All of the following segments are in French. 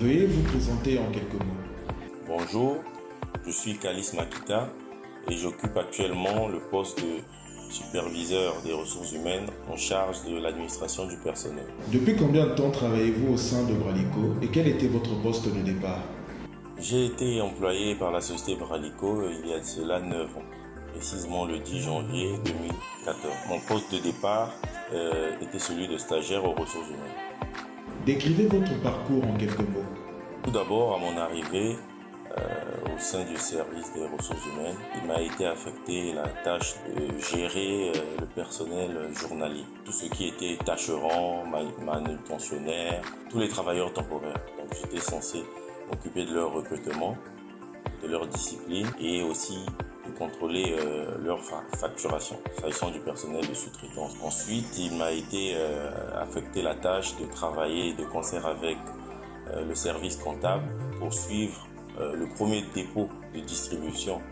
Veuillez vous présenter en quelques mots. Bonjour, je suis Kalis Makita et j'occupe actuellement le poste de superviseur des ressources humaines en charge de l'administration du personnel. Depuis combien de temps travaillez-vous au sein de Bralico et quel était votre poste de départ? J'ai été employé par la société Bralico il y a de cela 9 ans, précisément le 10 janvier 2014. Mon poste de départ était celui de stagiaire aux ressources humaines. Décrivez votre parcours en quelques mots. Tout d'abord, à mon arrivée au sein du service des ressources humaines, il m'a été affecté la tâche de gérer le personnel journalier. Tout ce qui était tâcherons, manutentionnaires, tous les travailleurs temporaires. Donc j'étais censé m'occuper de leur recrutement, de leur discipline et aussi de contrôler leur facturation, s'agissant du personnel de sous-traitance. Ensuite, il m'a été affecté la tâche de travailler de concert avec le service comptable pour suivre le premier dépôt de distribution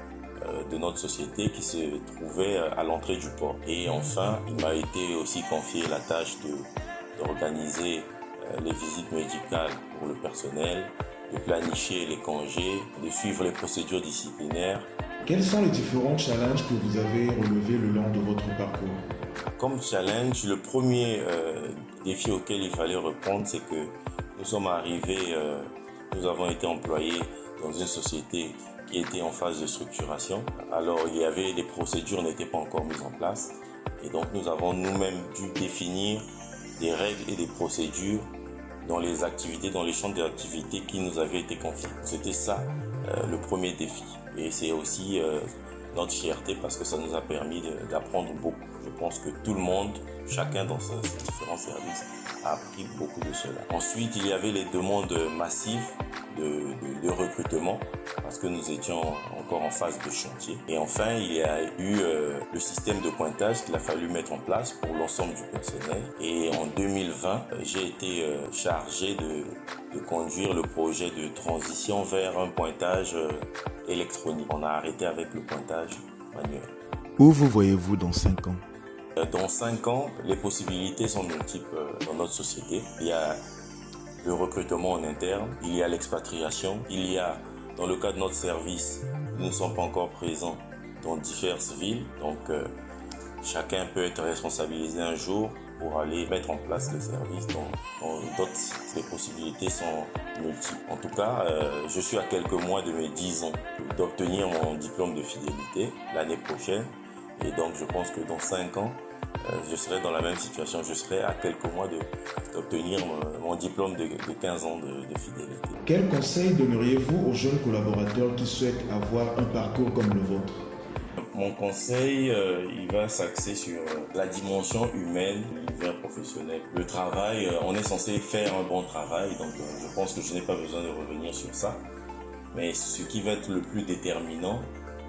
de notre société qui se trouvait à l'entrée du port. Et enfin, il m'a été aussi confié la tâche d'organiser les visites médicales pour le personnel, de planifier les congés, de suivre les procédures disciplinaires. Quels sont les différents challenges que vous avez relevés le long de votre parcours? Comme challenge, le premier défi auquel il fallait répondre, c'est que nous sommes arrivés, nous avons été employés dans une société qui était en phase de structuration. Alors il y avait des procédures n'étaient pas encore mises en place et donc nous avons nous-mêmes dû définir des règles et des procédures dans les activités, dans les champs d'activités qui nous avaient été confiés. C'était ça le premier défi et c'est aussi notre fierté parce que ça nous a permis d'apprendre beaucoup. Je pense que tout le monde, chacun dans ses différents services, a appris beaucoup de cela. Ensuite, il y avait les demandes massives de recrutement parce que nous étions encore en phase de chantier. Et enfin, il y a eu le système de pointage qu'il a fallu mettre en place pour l'ensemble du personnel. Et en 2020, j'ai été chargé de conduire le projet de transition vers un pointage électronique. On a arrêté avec le pointage manuel. Où vous voyez-vous dans 5 ans? Dans 5 ans, les possibilités sont multiples dans notre société. Il y a le recrutement en interne, il y a l'expatriation, il y a, dans le cas de notre service, nous ne sommes pas encore présents dans diverses villes, donc chacun peut être responsabilisé un jour pour aller mettre en place le service dans d'autres sites. Les possibilités sont multiples. En tout cas, je suis à quelques mois de mes 10 ans d'obtenir mon diplôme de fidélité l'année prochaine. Et donc, je pense que dans 5 ans, je serai dans la même situation. Je serai à quelques mois d'obtenir mon diplôme de 15 ans de fidélité. Quel conseil donneriez-vous aux jeunes collaborateurs qui souhaitent avoir un parcours comme le vôtre? Mon conseil, il va s'axer sur la dimension humaine de l'univers professionnel. Le travail, on est censé faire un bon travail, donc je pense que je n'ai pas besoin de revenir sur ça. Mais ce qui va être le plus déterminant,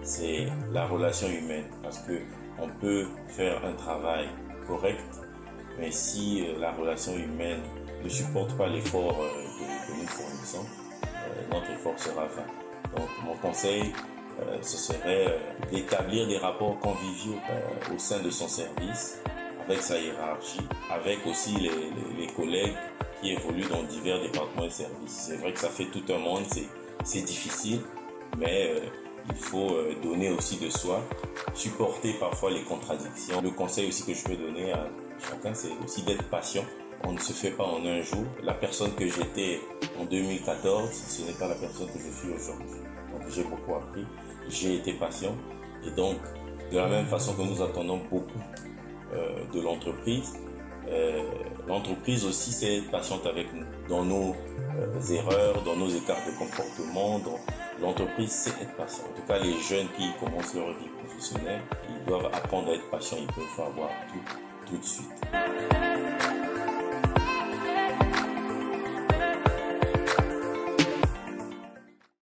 c'est la relation humaine, parce que on peut faire un travail correct, mais si la relation humaine ne supporte pas l'effort que nous fournissons, notre effort sera vain. Donc mon conseil, ce serait d'établir des rapports conviviaux au sein de son service, avec sa hiérarchie, avec aussi les collègues qui évoluent dans divers départements et services. C'est vrai que ça fait tout un monde, c'est difficile, mais il faut donner aussi de soi, supporter parfois les contradictions. Le conseil aussi que je peux donner à chacun, c'est aussi d'être patient. On ne se fait pas en un jour. La personne que j'étais en 2014, ce n'est pas la personne que je suis aujourd'hui. Donc j'ai beaucoup appris, j'ai été patient. Et donc, de la même façon que nous attendons beaucoup de l'entreprise, l'entreprise aussi c'est être patiente avec nous dans nos erreurs, dans nos écarts de comportement. L'entreprise c'est être patient. En tout cas, les jeunes qui commencent leur vie professionnelle, ils doivent apprendre à être patients. Ils peuvent avoir tout de suite.